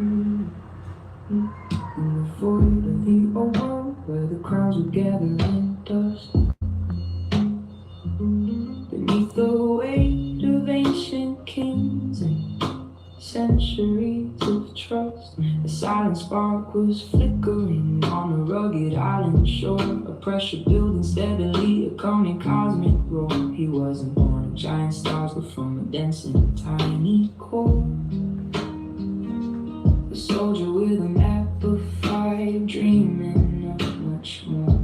In the void of the old world, where the crowds would gather in dust, beneath the weight of ancient kings and centuries of trust, a silent spark was flickering on a rugged island shore. A pressure building steadily, a coming cosmic roar. He wasn't born of giant stars, but from a dense and tiny core. A soldier with a map of fire, dreaming of much more.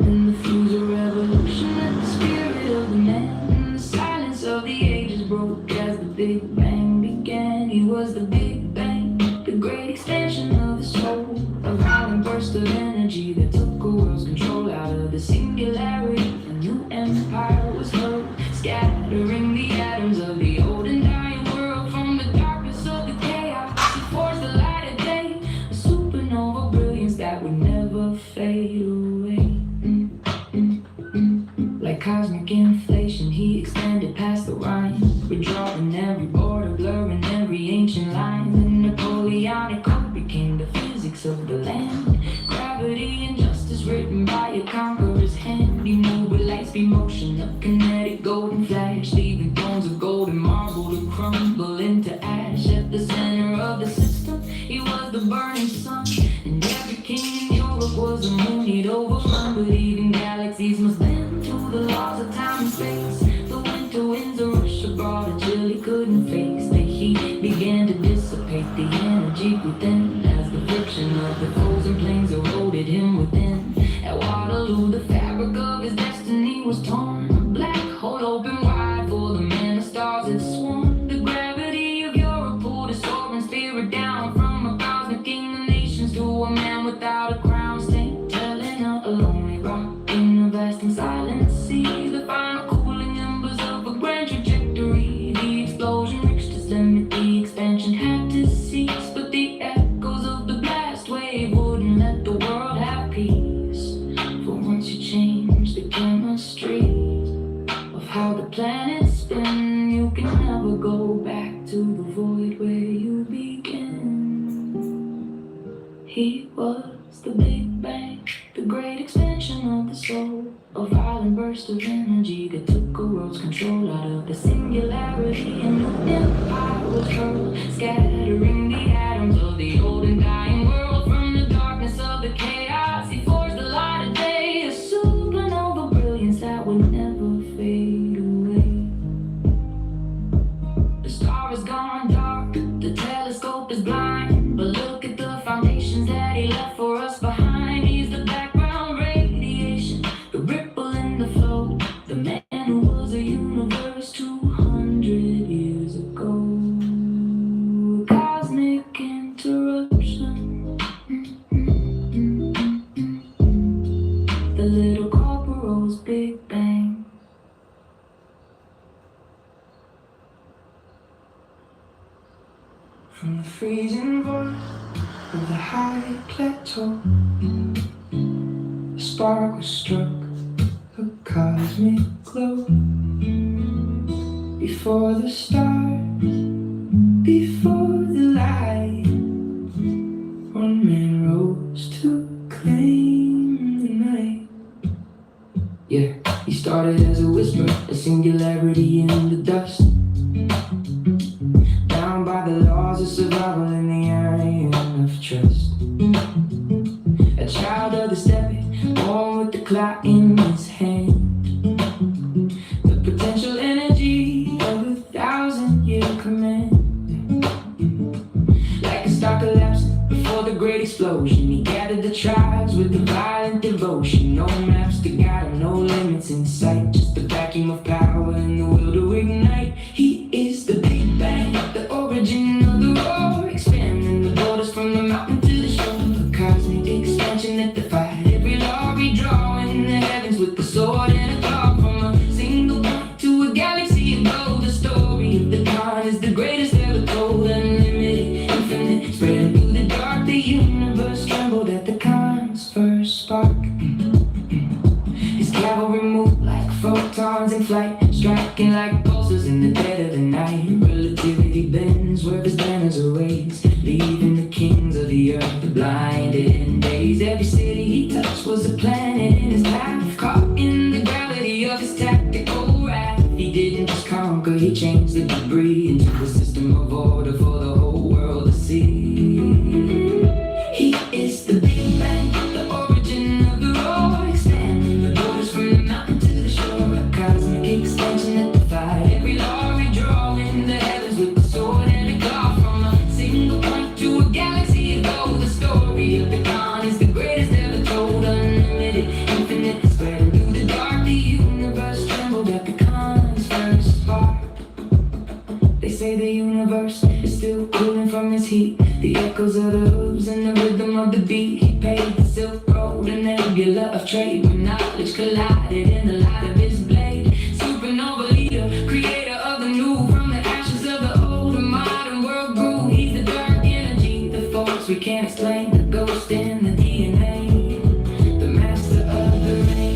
In the fuse of revolution, let the spirit of the man and the silence of the ages broke as the Big Bang began. He was the Big Bang, the great expansion of the soul, a violent burst of energy that took a world's control out of the singularity. A new empire was hurled, scattering the atoms of the old and dying world from the darkness of the chaos. He forged the light of day, a supernova brilliance that would never fade away. Like cosmic inflation, he expanded past the Rhine, withdrawing every border, blurring every ancient line. The Napoleonic code became the physics of the land, gravity and justice written by a conqueror's hand. He moved with light speed motion of kinetic golden flash, leaving thrones of golden marble to crumble into ash. At the center of the system, he was the burning sun, and every king in Europe was a moon he'd overrun. But even galaxies must bend to the laws of time and space. The winter winds of Russia brought a chill he couldn't face. The heat began to dissipate the energy within, as the friction of the frozen plains eroded him within. At Waterloo, the fabric of his destiny was torn. A black hole opened wide for the man the stars had sworn. The gravity of Europe pulled his soaring spirit down from a cosmic king of nations to a man without a crown, staying telling a lonely rock in a vast and silent sea. The final cooling embers of a grand trajectory. The explosion reached its limit, the expansion had to cease, but the echoes of the blast wave wouldn't let the world have peace. For once you change the chemistry of how the planets spin, you can never go back to the void where you begin. He was the Big Bang, the great expansion of the soul, a violent burst of energy that took a world's control out of the singularity. And the empire was hurled, scattering the atoms of the old and dying world from the darkness of the chaos. He forged the light of day, a supernova brilliance that would never fade away. The star is gone dark, the telescope is blind, but look at the foundations that he left for us behind. He's the background radiation, the ripple in the flow, the man who was a universe 200 years ago. Cosmic interruption. The little corporal's Big Bang. From the freezing void of the high plateau, a spark was struck, a cosmic glow. Before the stars, before the light, one man rose to claim the night. Yeah, he started as a whisper, a singularity in the dust, bound by the laws of survival in the iron of trust. A child of the steppe, born with the clock in his hand, the potential energy of 1,000-year command. Like a star collapsing before the great explosion, he gathered the tribes with the violent devotion. No maps to guide him, no limits in sight, just the vacuum of power and the will to ignite. He is the Big Bang, the origin of the roar, expanding the borders from the mountain to the shore. A cosmic expansion that defied every law, redrawing the heavens with the sword and a claw. From a single point to a galaxy aglow, the story of the dawn is the greatest ever told. Unlimited, infinite, spreading through the dark. The universe trembled at the Khan's first spark. His cavalry moved like foes, stars erase, leaving the kings of the earth blinded in days. Every city he touched was a planet in his path, caught in the gravity of his tactical wrath. He didn't just conquer, he changed the debris into a system of order for the whole world to see. He is the Big Bang, the origin of the roar, expanding the borders from the mountain to the shore, a cosmic expansion that defied every law, redrawing the heavens with the sword and a claw. From a single point to a galaxy ago, the story of the dawn is the greatest ever told. Unlimited, infinite, spreading through the dark. The universe trembled at the con's first spark. They say the universe is still cooling from his heat, the echoes of the hooves and the rhythm of the beat. He paved the Silk Road, a nebula of trade, where knowledge collided in the light of his blade. Supernova leader, creator of the new, from the ashes of the old, a modern world grew. He's the dark energy, the force we can't explain, the ghost in the DNA, the master of the rain.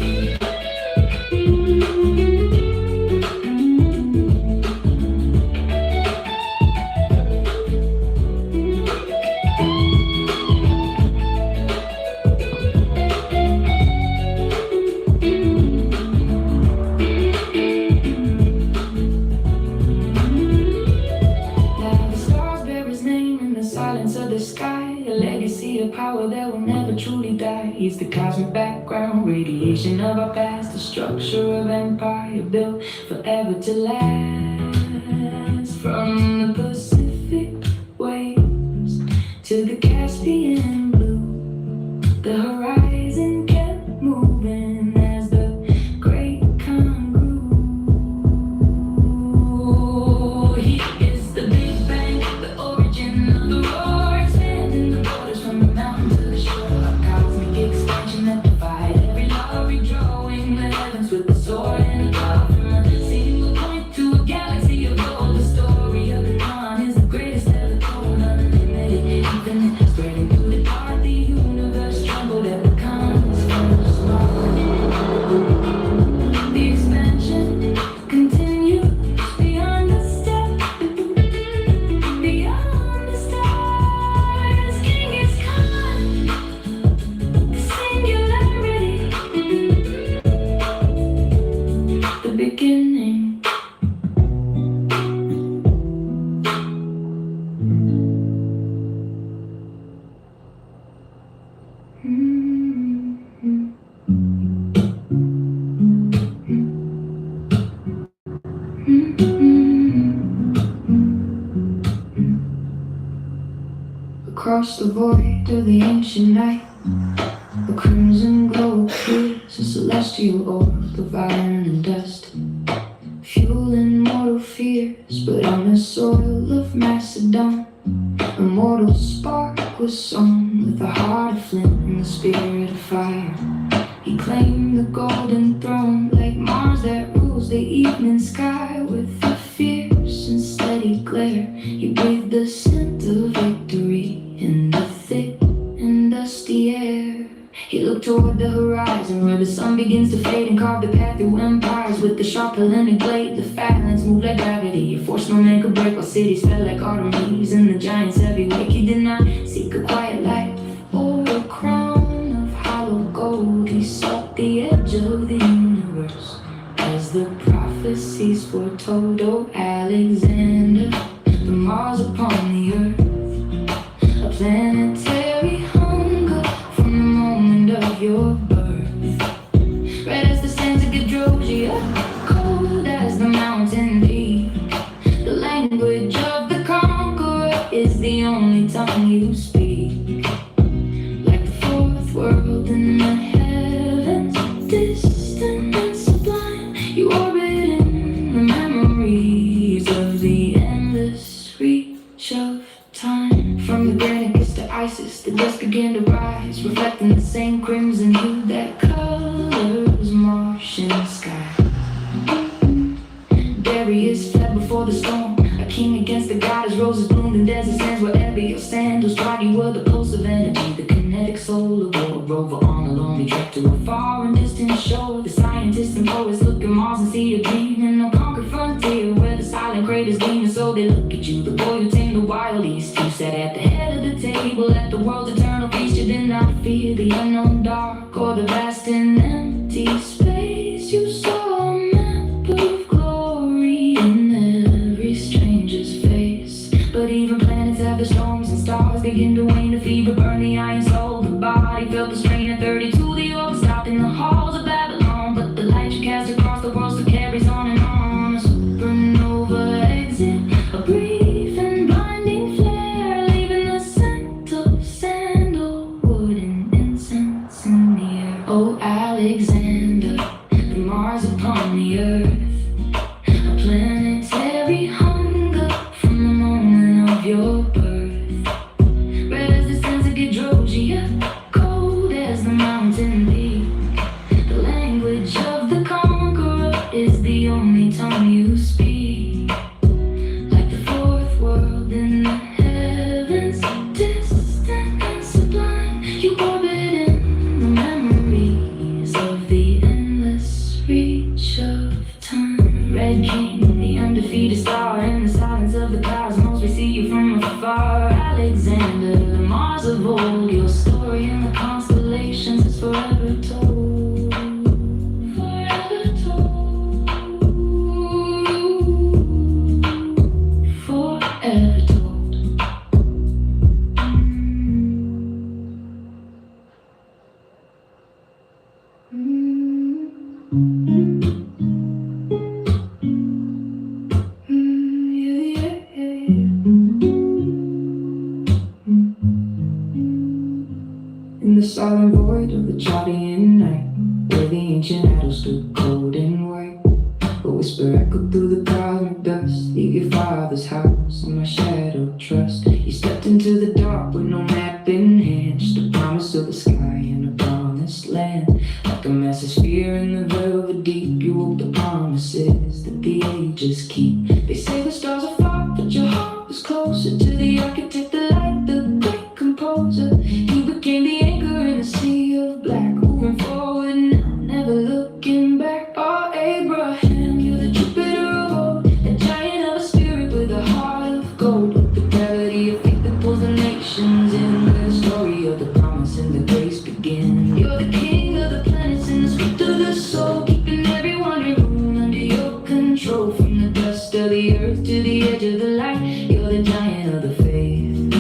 Power that will never truly die. He's the cosmic background, radiation of our past, the structure of empire built forever to last. From the Pacific waves to the Caspian blue, the horizon kept moving as the great khan grew. He is the Big Bang, the origin of the roar, expanding the borders from the mountain to the shore, a cosmic expansion that defied every law, redrawing the heavens with the sword and a claw. From a single point to a galaxy of gold, the story of the dawn is the greatest ever told. Unlimited, infinite, spreading through the dark. The universe trembled at the con's first spark. The expansion continues beyond the step, beyond the stars. King is Khan, the singularity, the beginning. Across the void of the ancient night, the crimson glow appears, a celestial orb of iron and dust, fueling mortal fears. But on the soil of Macedon, a mortal spark was sown, with a heart of flint and the spirit of fire. He claimed the golden throne, like Mars that rules the evening sky. With a fierce and steady glare, he breathed the scent of victory in the thick and dusty air. He looked toward the horizon, where the sun begins to fade, and carved the path through empires with the sharp Hellenic blade. The phalanx moved like gravity, a force no man could break, while cities fell like autumn leaves in the giant's heavy wake. He did not seek a quiet life or a crown of hollow gold. He sought the edge of the universe, as the prophecies foretold. Oh, Alexander, the Mars upon the earth, a planetary hunger from the moment of your birth. Red as the sands of Gadrosia, cold as the mountain peak. The language of the conqueror is the only tongue you speak. Like the fourth world in the heavens, distant and sublime, you orbit in the memories of the endless reach of time. From the Granicus to Isis, the dust began to rise, reflecting the same crimson hue that colors Martian sky. Darius fled before the storm, a king against the goddess. Roses bloomed in desert sands wherever your sandals trod. You were the pulse of energy, the kinetic soul of war. Rover on a lonely trek to a far and distant shore. The scientists and poets look at Mars and see a dream in a conquered frontier, where the silent greatest demon, so they look at you. The boy who tamed the wild east. You sat at the head of the table at the world's eternal feast. You did not fear the unknown dark or the vast and empty space. You saw a map of glory in every stranger's face. But even planets have the storms and stars begin to wane. The fever burn the iron soul. The body felt the strain at 32. The orb stopped in the halls of Babylon. But the light you cast across the world still carries on and on. A supernova exit, a brief and blinding flare, leaving the scent of sandalwood and incense in the air. Oh, Alexander, the Mars upon the earth, a planetary hunger from the moment of your birth. Red as the sense of Gedrogia, cold as the mountain peak. The language of the conqueror is the only tongue you speak. Like the fourth world in the heavens, distant and sublime, you orbit in the memories of the endless reach of time. Red King, the undefeated star, in the silence of the cosmos, we see you from afar. Alexander, the Mars of old, your story in the constellations is forever told. Forever told. Forever told. Yeah, yeah, yeah. In the silent void of the Chaldean night, where the ancient idol stood cold and white, a whisper echoed through the cosmic dust. Leave your father's house and my shadow trust. You stepped into the dark with no map in hand, just a promise of the sky and a promised land. Like a massive sphere in the velvet deep, you woke the promises that the ages keep. They say the stars are far, but your heart was closer to the architect, the light, the great composer. You became the anchor in a sea of black, moving forward now, never looking back. Oh, Abraham, you're the Jupiter of old, a giant of a spirit with a heart of gold. With the gravity of faith that pulls the nations in, where the story of the promise and the grace begin. You're the king of the planets and the script of the soul, keeping everyone in room under your control. From the dust of the earth to the edge of the light, you're the giant of the faith,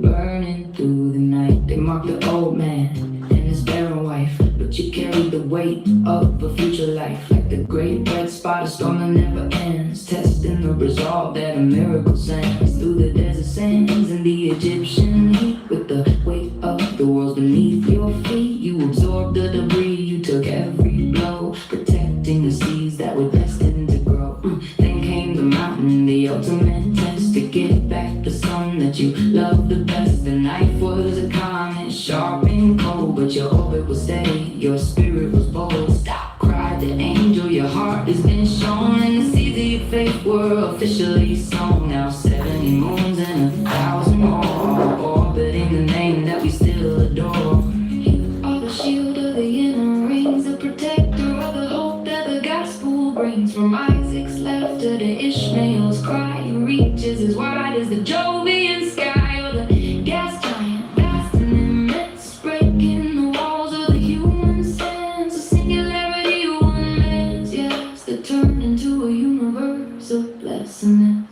burning through the night. They mock the old man and his barren wife, but you carry the weight of a future life. Like the great red spot, a storm that never ends, testing the resolve that a miracle sends. Through the desert sands and the Egyptian heat, with the weight of the world beneath your feet, you absorbed the debris, you took every blow, protecting the seeds that were destined to grow. Then came the mountain, the ultimate test, to get back the sun that you loved the best. The knife was a comet, sharp and cold, but your orbit was steady, your spirit was bold. Stop, cried the angel, your heart has been shown, and the seeds of your faith were officially sown. Now 70 moons and 1,000 more, all orbiting the name that we still adore. You are the shield of the inner rings, the protector of the hope that the gospel brings. From Isaac's laughter to Ishmael's cry, he reaches as wide as the Jovian sky. You're the gas giant, vast and immense, breaking the walls of the human sense. A singularity, one man's, yes, that turned into a universe of blessedness.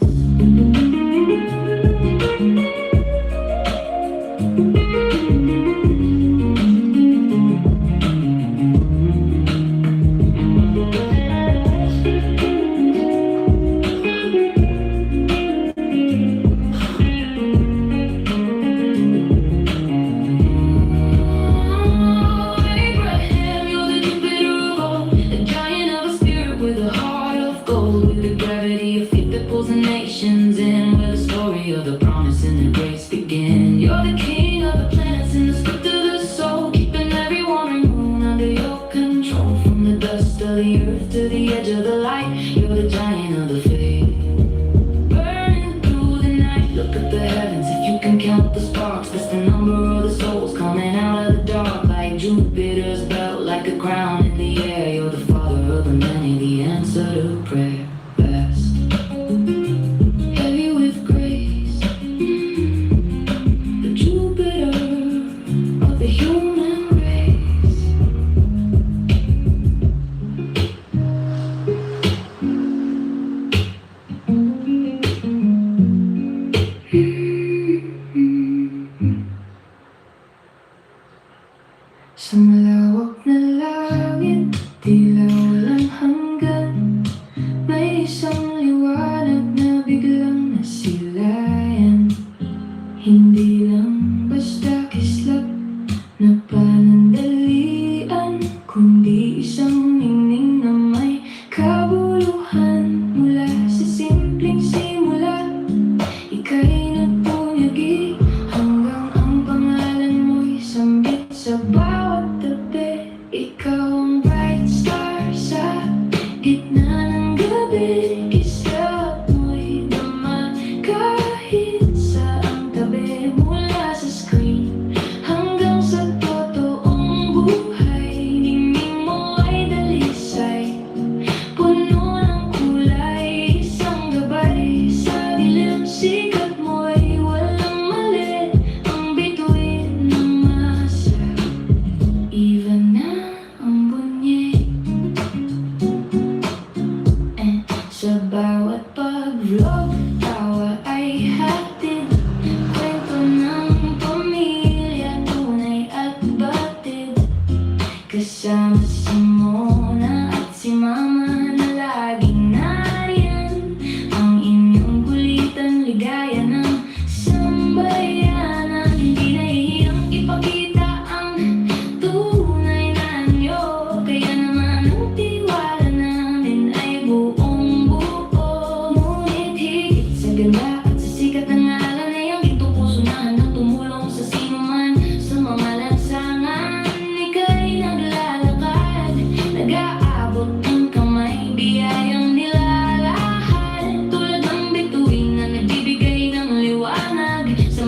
Jupiter's belt like a crown in the air. You're the father of the many, the answer to prayer. Best.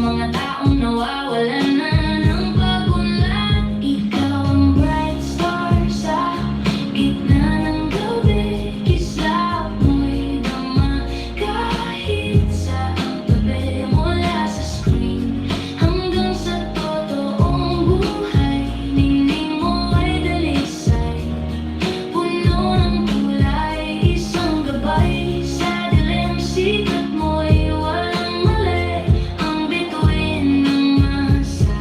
mga taong nawawalan na ng pag-unlad. Ikaw ang bright star sa gitna ng gabi. Kislap mo'y dama kahit sa tabi. Mula sa screen hanggang sa totoong buhay, ningning mo ay dalisay, puno ng kulay, isang gabay sa dilim. Sikat mo'y walang mali, ang bituin ng masa.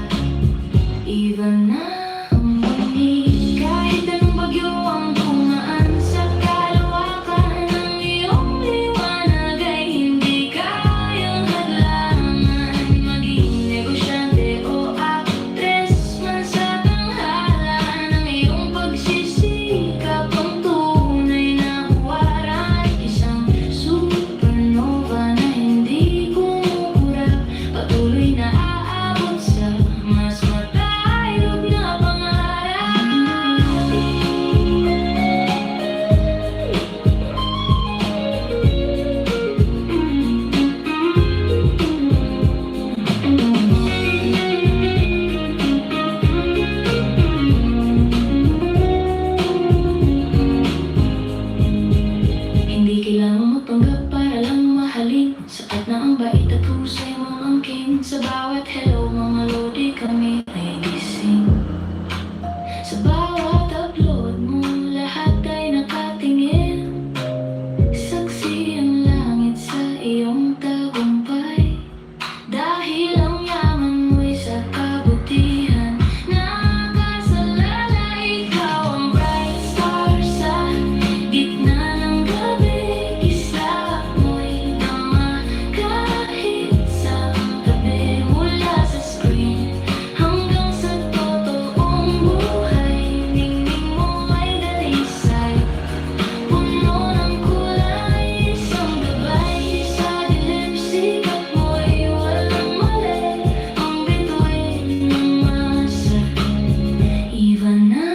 Iba na ang bangis, kahit anong bagyo ang dumaan sa kalawakan ng iyong liwanag ay hindi kayang hadlangan. Maging negosyante o aktres man sa tanghala, ng iyong pagsisikap ang tunay na huwaran. Isang supernova na hindi kumukurap, patuloy na aabot sa mas matayog na pangarap. Hindi kailangang magpanggap para lang mahalin. Sapat na ang bait at husay mong angkin. Sa bawat hello mga lodi kami ay gising. Sa bawat upload mo lahat ay nakatingin. Saksi ang langit sa iyong tagumpay, dahil ang yaman mo'y sa kabutihan. Nakasalala, ikaw ang bright star sa gitna ng gabi. Kislap mo'y dama kahit sa tabi. Mula sa screen hanggang sa totoong buhay, ningning mo ay dalisay, puno ng kulay, isang gabay sa dilim. Sikat mo'y walang mali, ang bituin ng masa. Iba na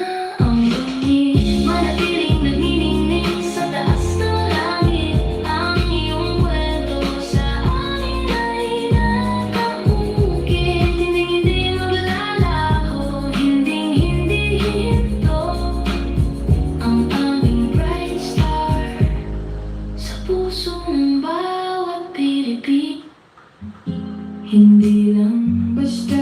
ang bangis, manatiling nagniningning sa taas ng langit. Ang iyong kwento sa akin ay nakaukit. Hindi maglalaho, hindi hinto ang aming bright star sa puso ng bawat Pilipino. Hindi lang basta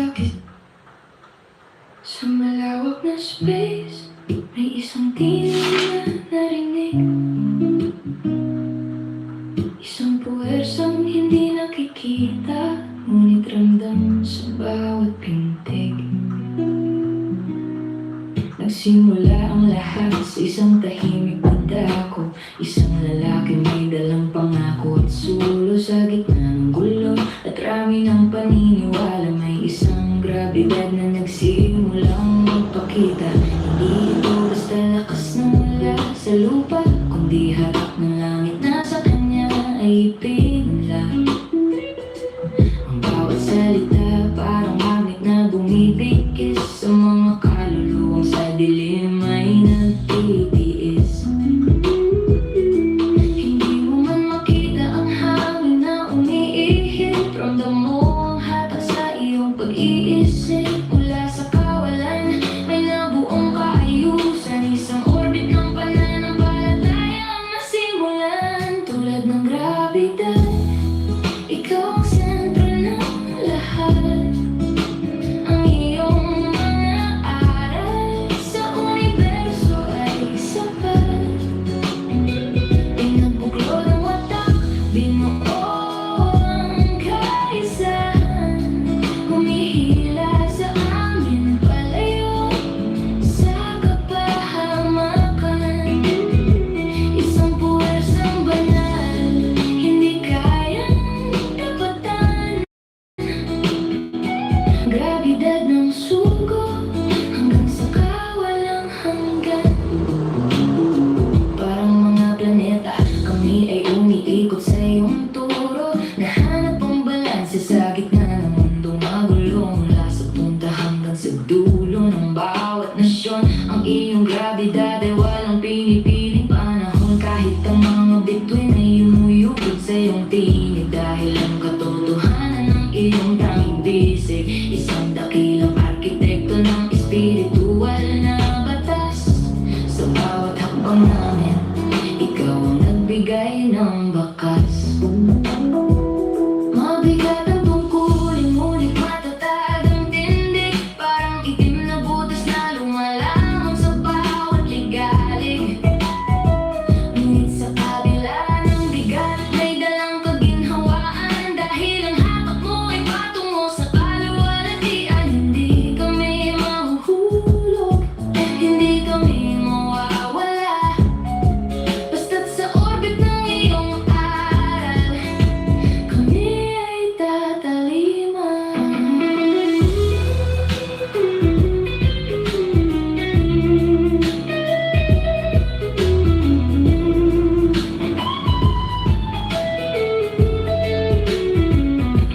sa malawak na space, may isang tinig na narinig. Isang puwersang hindi nakikita, ngunit ramdam sa bawat pintig. Nagsimula ang lahat sa isang tahimik na dako. Isang lalaki may dalang pangako at sulo sa gitna ng gulo at rami ng paniniwala. May isang grabidad na nagsimulang magpakita. Hindi ito basta lakas ng mula sa lupa, kundi harap ng langit na sa kanya ay ipinunla. Ang bawat salita parang magnet na bumibigkis sa mga kaluluwang sa dilim ay nagtitiis. Hindi mo man makita ang hangin na umiihip, ramdam mo ang hatak sa iyong pag-iisip. Mula sa kawalan may nabuong kaayusan, isang orbit ng pananampalataya ang nasimulan. Tulad ng grabidad, ikaw ang sentro ng lahat. Ang iyong mga aral sa universo ay sapat. Pinagbuklo ng watak, binuo ang kaisahan. Humihila sa amin palayo sa kapahamakan. Isang puwersang banal, hindi kayang tapatan. Grabidad ng sugo hanggang sa kawalang hanggan. Parang mga planeta, kami ay umiikot sa iyong turo. Nahanap ang balanse sa gitna ng mundong magulo. Mula sa punta hanggang sa dulo ng bawat nasyon. Ang iyong grabidad ay walang pinipiling panahon. Kahit ang mga bituin ay umuyugod sa iyong tinig, dahil ang katotohanan ng iyong tanging bisig. Isang dakilang arkitekto ng espiritual na batas. Sa bawat hakbang namin, ikaw ang nagbigay ng bakas. Mabigat ang tungkulin, ngunit matatag ang tindig. Parang itim na butas na lumalamang sa bawat ligalig. Ngunit sa kabila ng bigat, may dalang kaginhawaan. Dahil ang hatak mo ay patungo sa kaluwalhatian. Hindi kami mahuhulog, hindi kami mawawala. Basta't sa orbit ng iyong aral, kami ay tataliman.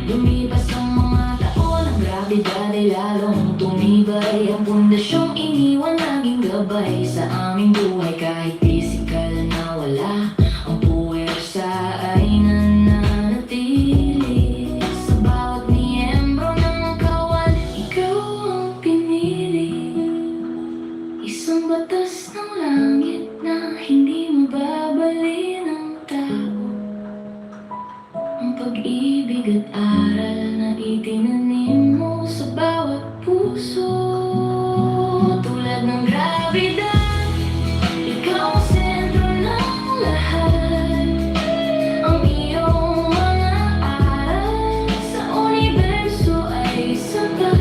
Lumipas ang mga taon, ang grabidad ay lalong tumibay. Ang pundasyong iniwan naging gabay sa aming buhay. Kahit pisikal na wala, ang puwersa ay nananatili. Sa bawat miyembro ng kawan, ikaw ang pinili. Isang batas ng langit na hindi mababali ng tao. Ang pag-ibig at aral na itinanim mo sa bawat puso. Tulad ng grabidad, ikaw ang sentro ng lahat. Ang iyong mga aral sa universo ay sapat.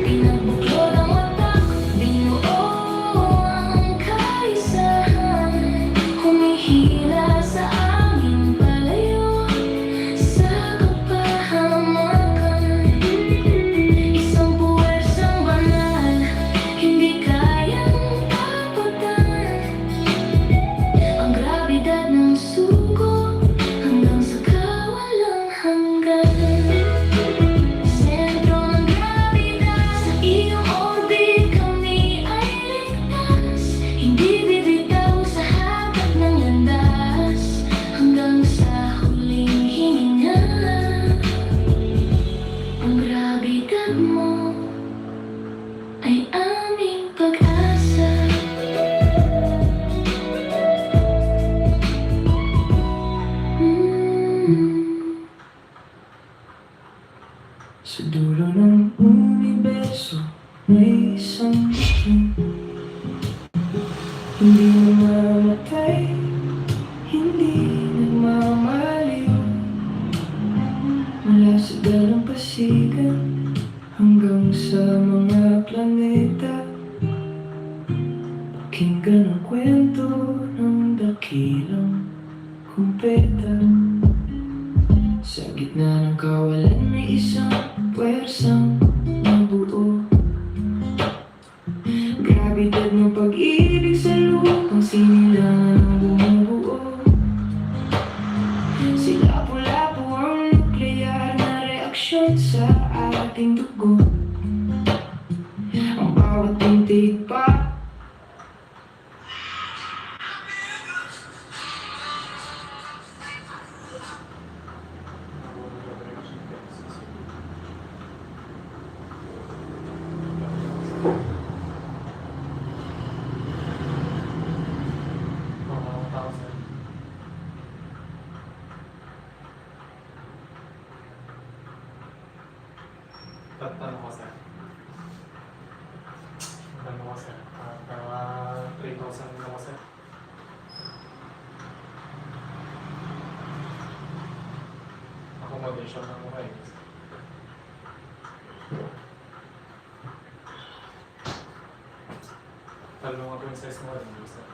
Pinabuklod ang watak, binuo ang kaisahan. Humihila sa aming palayo sa kapahamakan. Isang puwersang banal, hindi kayang tapatan. Ang grabidad ng sugo hanggang sa kawalang hanggan. Sentro ng grabidad, sa iyong orbit kami ay ligtas. Hindi bibitaw sa hatak ng landas, hanggang sa huling hininga. Ang grabidad mo ay aming pag-asa. Sa dulo ng universo may isang bituin. Hindi namamatay, hindi nagmamaliw. Mula sa dalampasigan hanggang sa mga planeta, pakinggan ang kwento ng dakilang kumpeta. Sa gitna ng kawalan may isang puwersang nabuo. Grabidad ng pag-ibig sa lupang sinilangan ng bumubuo. Sila lapu ang nukleyar na reaksyon sa ating dugo. Ang bawat tintig pa Tanong ko sir. Tanong ko sir. 3,000 lang ko sir. Accommodation ng mga eh. Tanong ko yung size mo rin. Sir.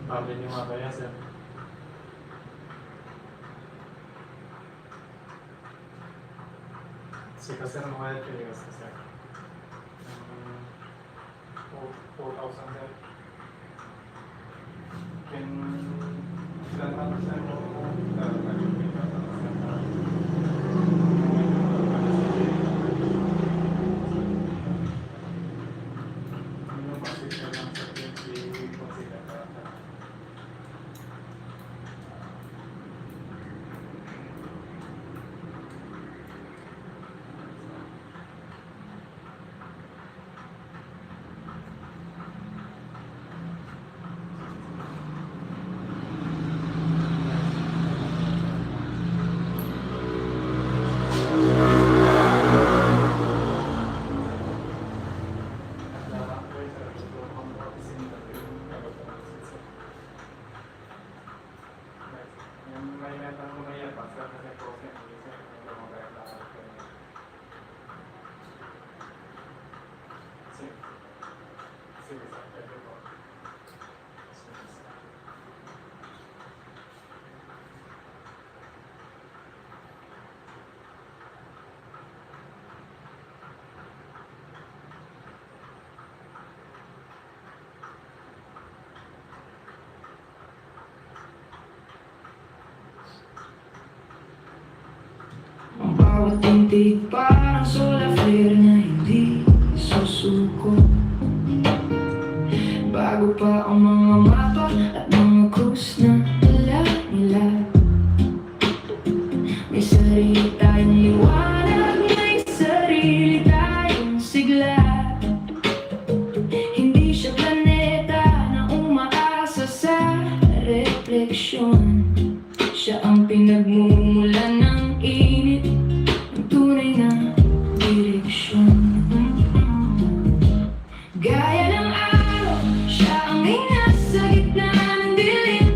Pabili niyo nga ba yan, sir? Kasi kasi ang mga pili kasi, sir. 4,000, sir. Can ilan naman, sir? bawat tintig parang solar flare na hindi susuko. Bago pa ang mga mapa at mga cruise na dala nila, may sarili tayong liwanag, may sarili tayong sigla. Hindi siya planeta na umaasa sa refleksyon. Siya ang pinagmumulan ng init, ang tunay na direksyon. Gaya ng araw, siya ang may nasa gitna ng dilim.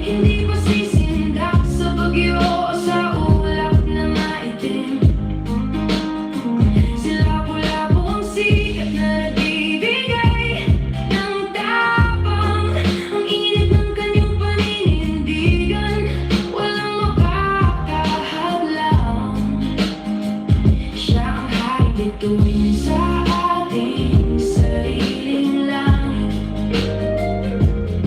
Hindi pa sisindak sa bagyo o sa ulap na maitim. Sila pula po ang sikat na nagbibigay ng tapang. Ang init ng kanyang paninindigan, walang makakahadlang. Siya ang hari bituin sa ating sariling langit.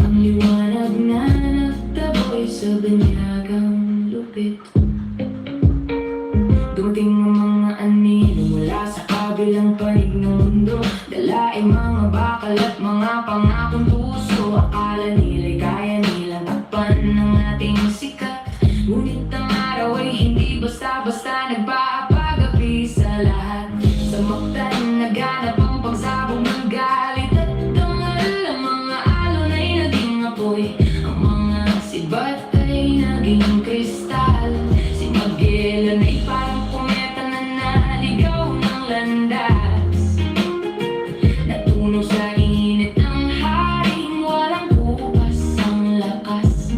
Ang liwanag na nagtaboy sa banyagang lupit. Dumating ang mga anino mula sa kabilang panig ng mundo. Dala ay mga bakal at mga pangakong puso. Akala nila'y kaya nilang takpan ng ating sikat. Ngunit ang araw ay hindi basta-basta nagpapagabi sa lahat. Sa maktan naganap ang pagsabog ng galit at dangal. Ang mga alon ay naging apoy, ang mga sibat ay naging kristal. Si Magellan ay parang kometa na naligaw ng landas. Natunaw sa init ng haring walang kupas ang lakas.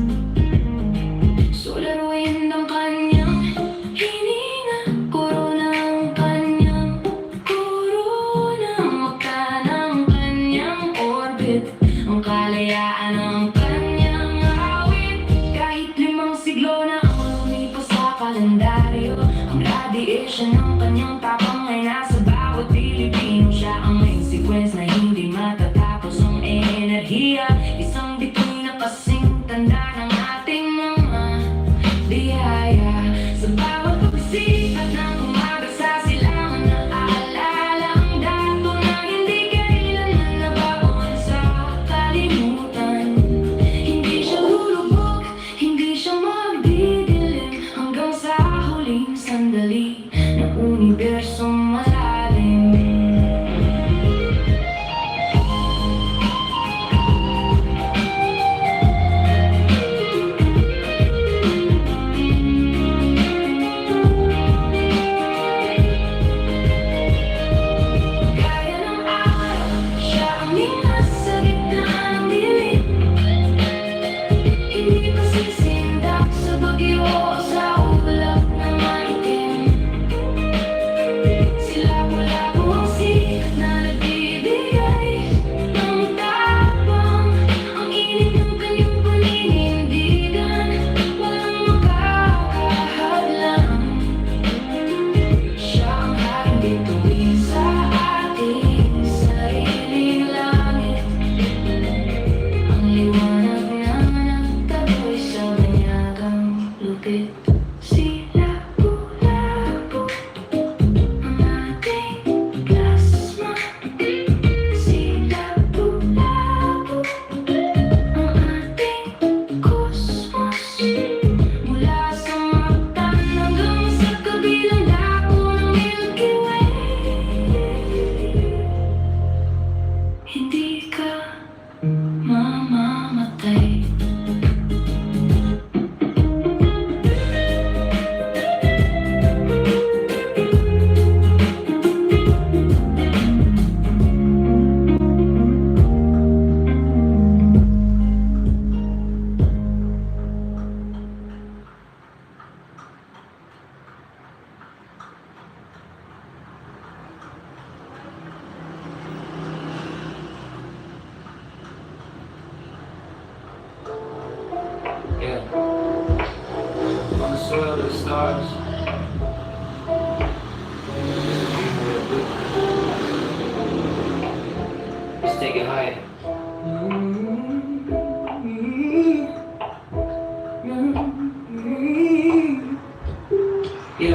Solar wind ang kanyang hininga, korona ang kanyang korona. Maka ng kanyang orbit, ang kalayaan ng kanyang awit. Kahit 5 siglo na ang lumipas sa kalendaryo, ang radiation ng kanyang tapang ay nasa bawat Pilipino. Siya ang may sequence na hindi matatapos ang enerhiya. Isang bituin na kasing tanda ng ating mga biyaya. Sa bawat pagsikat ng umaga sa silangan, naaalala ang dato na hindi kailanman nabaon sa kalimutan. Hindi siya lulubog, hindi siya magdidilim, hanggang sa huling sandali ng unibersong malalim. Gaya ng araw, siya ang may nasa gitna ng dilim. Hindi pa sisindak sa bagyo o sa ulap na maitim. Sila pula po ang sikat na nagbibigay ng tapang. Ang init ng kanyang paninindigan, walang makakahadlang. Siya ang haring bituin sa ating sariling langit. Ang liwanag na nagtaboy sa banyagang lupit. Sila pula po ang ating plasma. Sila pula po ang ating cosmos. Mula sa maktan hanggang sa kabilang dako ng Milky Way. Hindi ka mamamatay. Yeah. On the soil of the stars. Let's take it higher.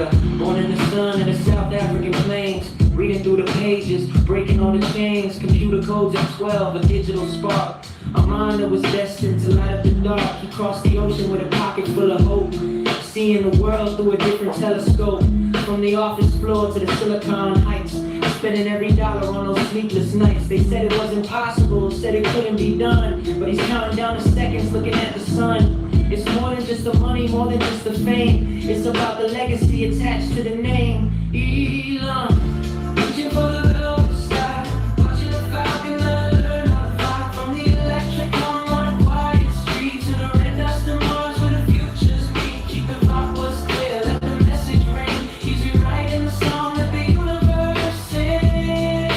Yeah, born in the sun in the South African plains, reading through the pages, breaking all the chains, computer codes at 12, a digital spark. A mind that was destined to light up the dark. He crossed the ocean with a pocket full of hope, seeing the world through a different telescope. From the office floor to the Silicon Heights, spending every dollar on those sleepless nights. They said it was impossible, said it couldn't be done, but he's counting down the seconds looking at the sun. It's more than just the money, more than just the fame. It's about the legacy attached to the name. Elon, reaching for the velvet sky, watching the falcon learn how to fly. From the electric hum on a quiet street to the red dust of Mars where the futures meet. Keep the focus clear, let the message ring. He's rewriting the song that the universe sings.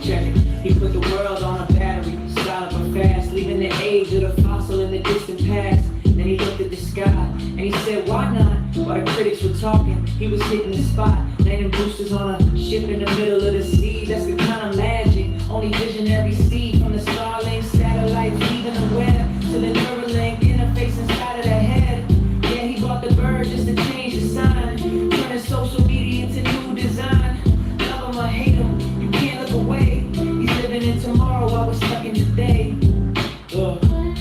Check it. He put the world on a battery, silent but fast, leaving the age of the fossil in the distant past. Then he looked at the sky and he said, why not? While the critics were talking, he was hitting the spot, landing boosters on a ship in the middle of the sea. That's the kind of magic only visionaries see. From the Starlink satellites leaving the web to the Neuralink interface inside of the head. Yeah, he bought the bird just to change the sign, turning social media into new design. Love him or hate him, you can't look away. He's living in tomorrow while we're stuck in today.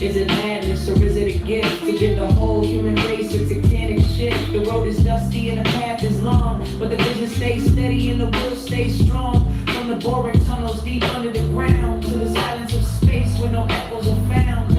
Is it madness or is it a gift to give the whole human race a titanic shift? The road is dusty and the path is long, but the vision stays steady and the will stays strong. From the boring tunnels deep under the ground to the silence of space where no echoes are found.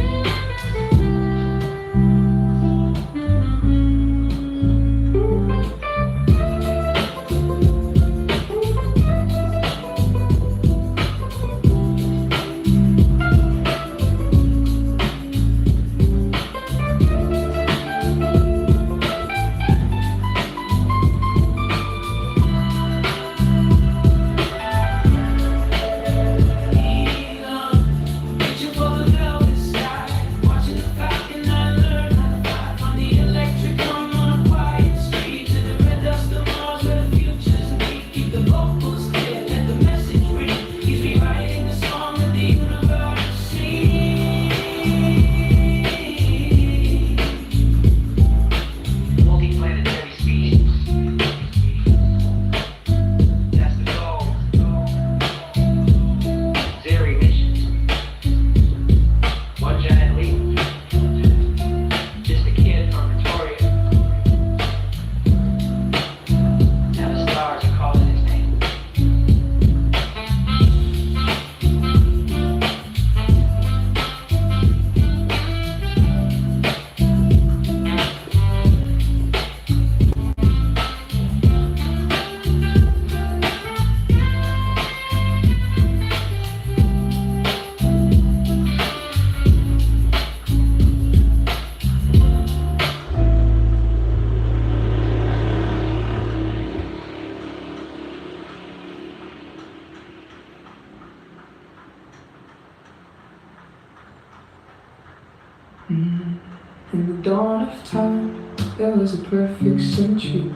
In the dawn of time, there was a perfect symmetry.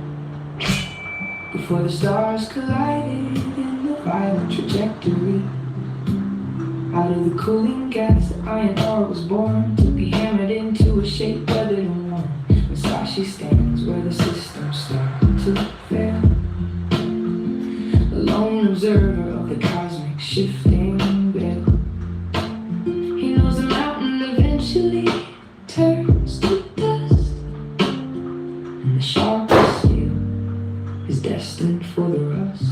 Before the stars collided in a violent trajectory. Out of the cooling gas, the iron ore was born to be hammered into a shape weathered and worn. Musashi stands where the systems start to fail. A lone observer of the cosmic shifting veil. He knows the mountain eventually turns to dust, and the sharpest steel is destined for the rust.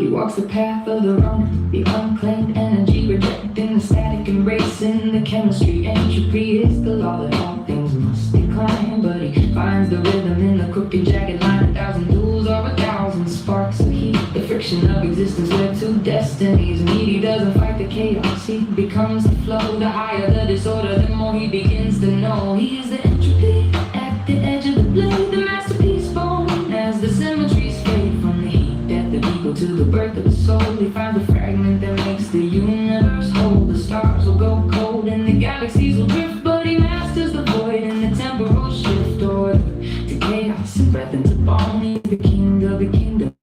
He walks the path of the runner, the unclaimed energy, rejecting the static, embracing the chemistry. Entropy is the law that all things must decline, but he finds the rhythm in the crooked, jagged line. 1,000 duels or 1,000 sparks of heat, the friction of existence where two destinies meet. He doesn't fight the chaos, he becomes the flow. The higher the disorder, the more he begins to know. He is the entropy at the edge of the blade, the masterpiece born as the symmetries fade. From the heat, death of ego to the birth of the soul, he finds the fragment that makes the universe whole. The stars will go cold and the galaxies will drift, but he masters the void and the temporal shift. Order to chaos and breath into bone. He's the king of the kingdom.